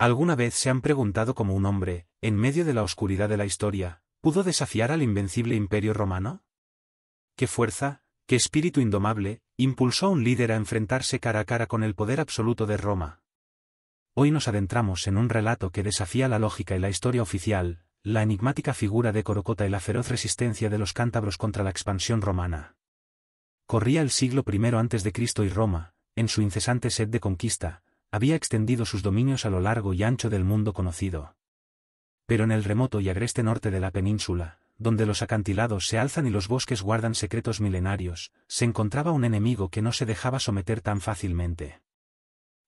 ¿Alguna vez se han preguntado cómo un hombre, en medio de la oscuridad de la historia, pudo desafiar al invencible Imperio romano? ¿Qué fuerza, qué espíritu indomable, impulsó a un líder a enfrentarse cara a cara con el poder absoluto de Roma? Hoy nos adentramos en un relato que desafía la lógica y la historia oficial, la enigmática figura de Corocota y la feroz resistencia de los cántabros contra la expansión romana. Corría el siglo I a.C. y Roma, en su incesante sed de conquista, había extendido sus dominios a lo largo y ancho del mundo conocido. Pero en el remoto y agreste norte de la península, donde los acantilados se alzan y los bosques guardan secretos milenarios, se encontraba un enemigo que no se dejaba someter tan fácilmente.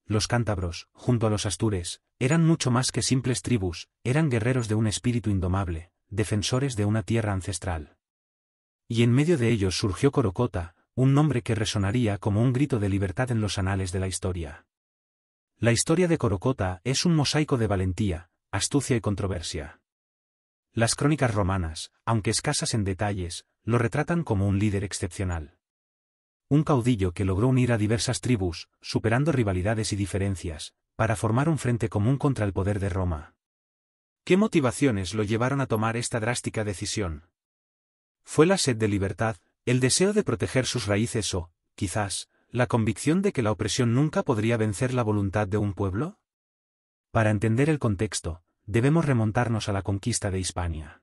Los cántabros, junto a los astures, eran mucho más que simples tribus, eran guerreros de un espíritu indomable, defensores de una tierra ancestral. Y en medio de ellos surgió Corocota, un nombre que resonaría como un grito de libertad en los anales de la historia. La historia de Corocota es un mosaico de valentía, astucia y controversia. Las crónicas romanas, aunque escasas en detalles, lo retratan como un líder excepcional. Un caudillo que logró unir a diversas tribus, superando rivalidades y diferencias, para formar un frente común contra el poder de Roma. ¿Qué motivaciones lo llevaron a tomar esta drástica decisión? ¿Fue la sed de libertad, el deseo de proteger sus raíces o, quizás, la convicción de que la opresión nunca podría vencer la voluntad de un pueblo? Para entender el contexto, debemos remontarnos a la conquista de Hispania.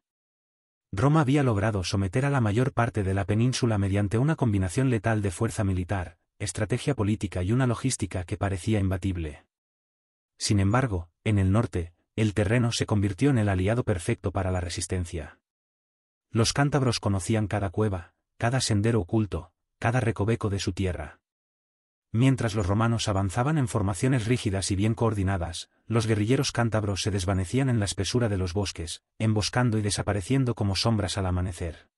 Roma había logrado someter a la mayor parte de la península mediante una combinación letal de fuerza militar, estrategia política y una logística que parecía imbatible. Sin embargo, en el norte, el terreno se convirtió en el aliado perfecto para la resistencia. Los cántabros conocían cada cueva, cada sendero oculto, cada recoveco de su tierra. Mientras los romanos avanzaban en formaciones rígidas y bien coordinadas, los guerrilleros cántabros se desvanecían en la espesura de los bosques, emboscando y desapareciendo como sombras al amanecer.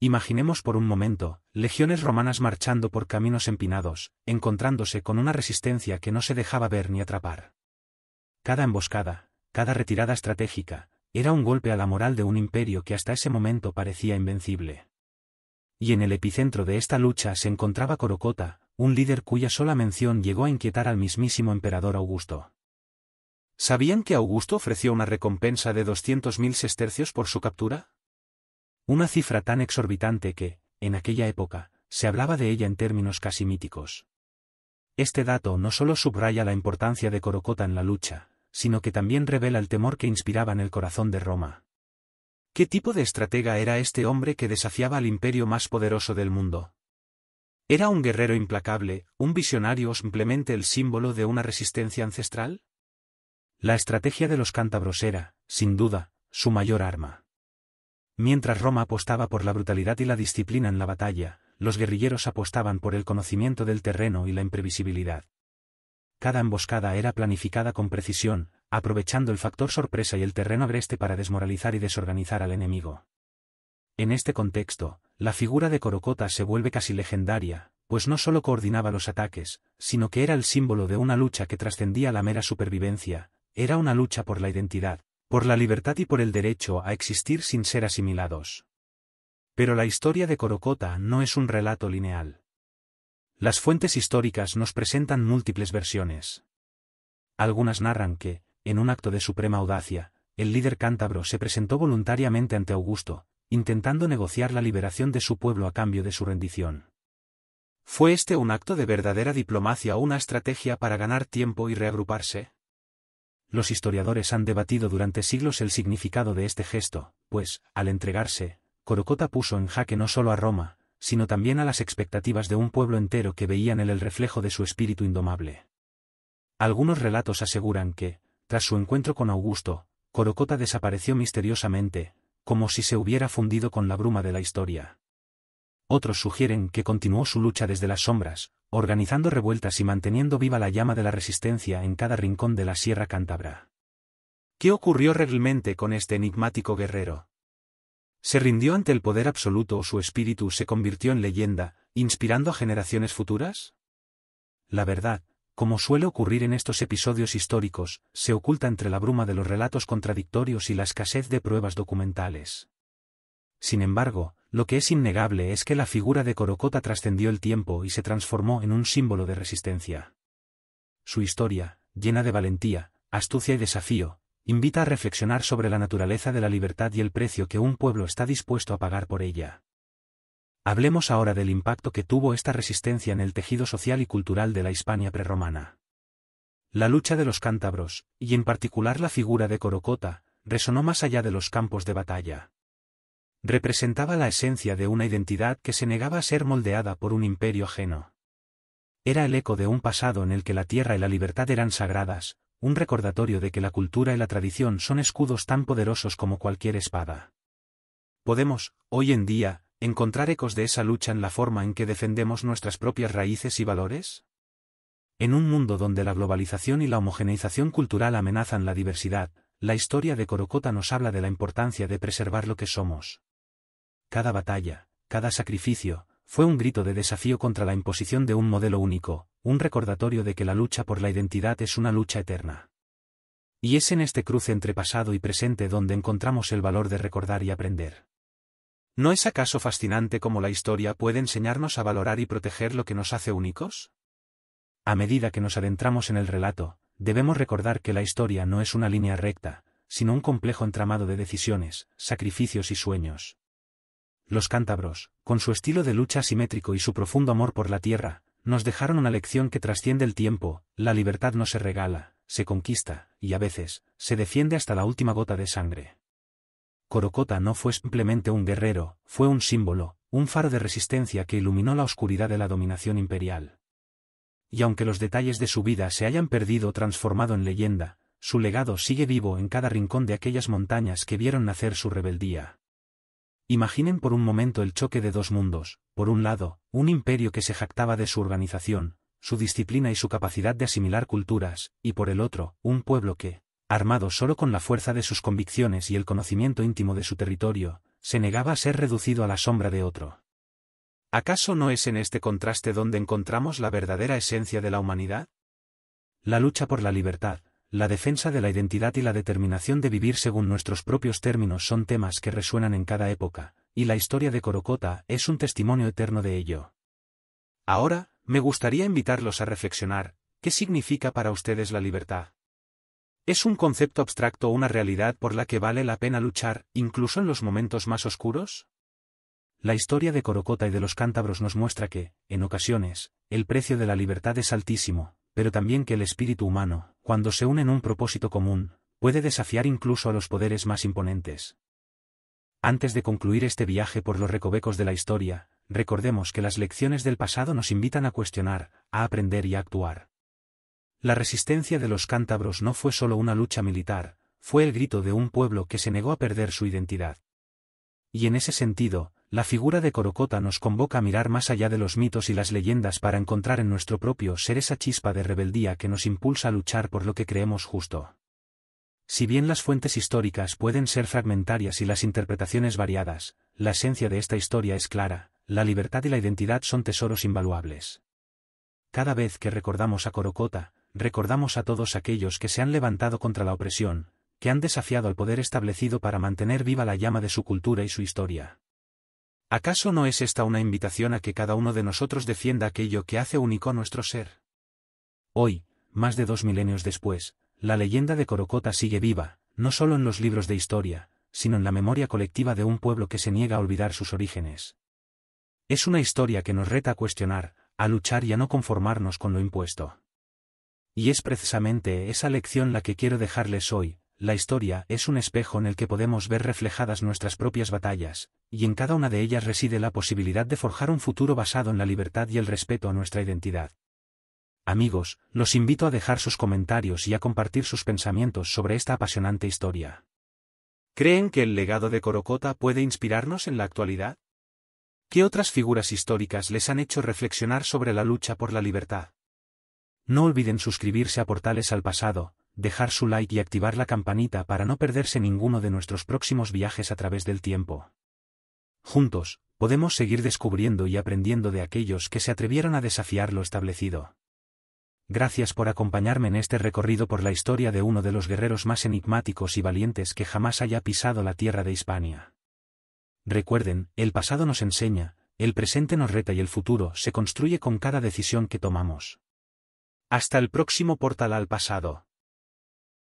Imaginemos por un momento, legiones romanas marchando por caminos empinados, encontrándose con una resistencia que no se dejaba ver ni atrapar. Cada emboscada, cada retirada estratégica, era un golpe a la moral de un imperio que hasta ese momento parecía invencible. Y en el epicentro de esta lucha se encontraba Corocota, un líder cuya sola mención llegó a inquietar al mismísimo emperador Augusto. ¿Sabían que Augusto ofreció una recompensa de 200.000 sestercios por su captura? Una cifra tan exorbitante que, en aquella época, se hablaba de ella en términos casi míticos. Este dato no solo subraya la importancia de Corocota en la lucha, sino que también revela el temor que inspiraba en el corazón de Roma. ¿Qué tipo de estratega era este hombre que desafiaba al imperio más poderoso del mundo? ¿Era un guerrero implacable, un visionario o simplemente el símbolo de una resistencia ancestral? La estrategia de los cántabros era, sin duda, su mayor arma. Mientras Roma apostaba por la brutalidad y la disciplina en la batalla, los guerrilleros apostaban por el conocimiento del terreno y la imprevisibilidad. Cada emboscada era planificada con precisión, aprovechando el factor sorpresa y el terreno agreste para desmoralizar y desorganizar al enemigo. En este contexto, la figura de Corocota se vuelve casi legendaria, pues no solo coordinaba los ataques, sino que era el símbolo de una lucha que trascendía la mera supervivencia, era una lucha por la identidad, por la libertad y por el derecho a existir sin ser asimilados. Pero la historia de Corocota no es un relato lineal. Las fuentes históricas nos presentan múltiples versiones. Algunas narran que, en un acto de suprema audacia, el líder cántabro se presentó voluntariamente ante Augusto, intentando negociar la liberación de su pueblo a cambio de su rendición. ¿Fue este un acto de verdadera diplomacia o una estrategia para ganar tiempo y reagruparse? Los historiadores han debatido durante siglos el significado de este gesto, pues, al entregarse, Corocota puso en jaque no solo a Roma, sino también a las expectativas de un pueblo entero que veía en él el reflejo de su espíritu indomable. Algunos relatos aseguran que, tras su encuentro con Augusto, Corocota desapareció misteriosamente, como si se hubiera fundido con la bruma de la historia. Otros sugieren que continuó su lucha desde las sombras, organizando revueltas y manteniendo viva la llama de la resistencia en cada rincón de la Sierra Cántabra. ¿Qué ocurrió realmente con este enigmático guerrero? ¿Se rindió ante el poder absoluto o su espíritu se convirtió en leyenda, inspirando a generaciones futuras? La verdad, como suele ocurrir en estos episodios históricos, se oculta entre la bruma de los relatos contradictorios y la escasez de pruebas documentales. Sin embargo, lo que es innegable es que la figura de Corocota trascendió el tiempo y se transformó en un símbolo de resistencia. Su historia, llena de valentía, astucia y desafío, invita a reflexionar sobre la naturaleza de la libertad y el precio que un pueblo está dispuesto a pagar por ella. Hablemos ahora del impacto que tuvo esta resistencia en el tejido social y cultural de la Hispania prerromana. La lucha de los cántabros, y en particular la figura de Corocota, resonó más allá de los campos de batalla. Representaba la esencia de una identidad que se negaba a ser moldeada por un imperio ajeno. Era el eco de un pasado en el que la tierra y la libertad eran sagradas, un recordatorio de que la cultura y la tradición son escudos tan poderosos como cualquier espada. Podemos, hoy en día, encontrar ecos de esa lucha en la forma en que defendemos nuestras propias raíces y valores. En un mundo donde la globalización y la homogeneización cultural amenazan la diversidad, la historia de Corocota nos habla de la importancia de preservar lo que somos. Cada batalla, cada sacrificio, fue un grito de desafío contra la imposición de un modelo único, un recordatorio de que la lucha por la identidad es una lucha eterna. Y es en este cruce entre pasado y presente donde encontramos el valor de recordar y aprender. ¿No es acaso fascinante cómo la historia puede enseñarnos a valorar y proteger lo que nos hace únicos? A medida que nos adentramos en el relato, debemos recordar que la historia no es una línea recta, sino un complejo entramado de decisiones, sacrificios y sueños. Los cántabros, con su estilo de lucha asimétrico y su profundo amor por la tierra, nos dejaron una lección que trasciende el tiempo: la libertad no se regala, se conquista, y a veces, se defiende hasta la última gota de sangre. Corocota no fue simplemente un guerrero, fue un símbolo, un faro de resistencia que iluminó la oscuridad de la dominación imperial. Y aunque los detalles de su vida se hayan perdido o transformado en leyenda, su legado sigue vivo en cada rincón de aquellas montañas que vieron nacer su rebeldía. Imaginen por un momento el choque de dos mundos: por un lado, un imperio que se jactaba de su organización, su disciplina y su capacidad de asimilar culturas, y por el otro, un pueblo que, armado solo con la fuerza de sus convicciones y el conocimiento íntimo de su territorio, se negaba a ser reducido a la sombra de otro. ¿Acaso no es en este contraste donde encontramos la verdadera esencia de la humanidad? La lucha por la libertad, la defensa de la identidad y la determinación de vivir según nuestros propios términos son temas que resuenan en cada época, y la historia de Corocota es un testimonio eterno de ello. Ahora, me gustaría invitarlos a reflexionar: ¿qué significa para ustedes la libertad? ¿Es un concepto abstracto o una realidad por la que vale la pena luchar, incluso en los momentos más oscuros? La historia de Corocota y de los cántabros nos muestra que, en ocasiones, el precio de la libertad es altísimo, pero también que el espíritu humano, cuando se une en un propósito común, puede desafiar incluso a los poderes más imponentes. Antes de concluir este viaje por los recovecos de la historia, recordemos que las lecciones del pasado nos invitan a cuestionar, a aprender y a actuar. La resistencia de los cántabros no fue solo una lucha militar, fue el grito de un pueblo que se negó a perder su identidad. Y en ese sentido, la figura de Corocota nos convoca a mirar más allá de los mitos y las leyendas para encontrar en nuestro propio ser esa chispa de rebeldía que nos impulsa a luchar por lo que creemos justo. Si bien las fuentes históricas pueden ser fragmentarias y las interpretaciones variadas, la esencia de esta historia es clara: la libertad y la identidad son tesoros invaluables. Cada vez que recordamos a Corocota, recordamos a todos aquellos que se han levantado contra la opresión, que han desafiado al poder establecido para mantener viva la llama de su cultura y su historia. ¿Acaso no es esta una invitación a que cada uno de nosotros defienda aquello que hace único a nuestro ser? Hoy, más de 2 milenios después, la leyenda de Corocota sigue viva, no solo en los libros de historia, sino en la memoria colectiva de un pueblo que se niega a olvidar sus orígenes. Es una historia que nos reta a cuestionar, a luchar y a no conformarnos con lo impuesto. Y es precisamente esa lección la que quiero dejarles hoy: la historia es un espejo en el que podemos ver reflejadas nuestras propias batallas, y en cada una de ellas reside la posibilidad de forjar un futuro basado en la libertad y el respeto a nuestra identidad. Amigos, los invito a dejar sus comentarios y a compartir sus pensamientos sobre esta apasionante historia. ¿Creen que el legado de Corocota puede inspirarnos en la actualidad? ¿Qué otras figuras históricas les han hecho reflexionar sobre la lucha por la libertad? No olviden suscribirse a Portales al Pasado, dejar su like y activar la campanita para no perderse ninguno de nuestros próximos viajes a través del tiempo. Juntos, podemos seguir descubriendo y aprendiendo de aquellos que se atrevieron a desafiar lo establecido. Gracias por acompañarme en este recorrido por la historia de uno de los guerreros más enigmáticos y valientes que jamás haya pisado la tierra de Hispania. Recuerden, el pasado nos enseña, el presente nos reta y el futuro se construye con cada decisión que tomamos. Hasta el próximo Portal al Pasado.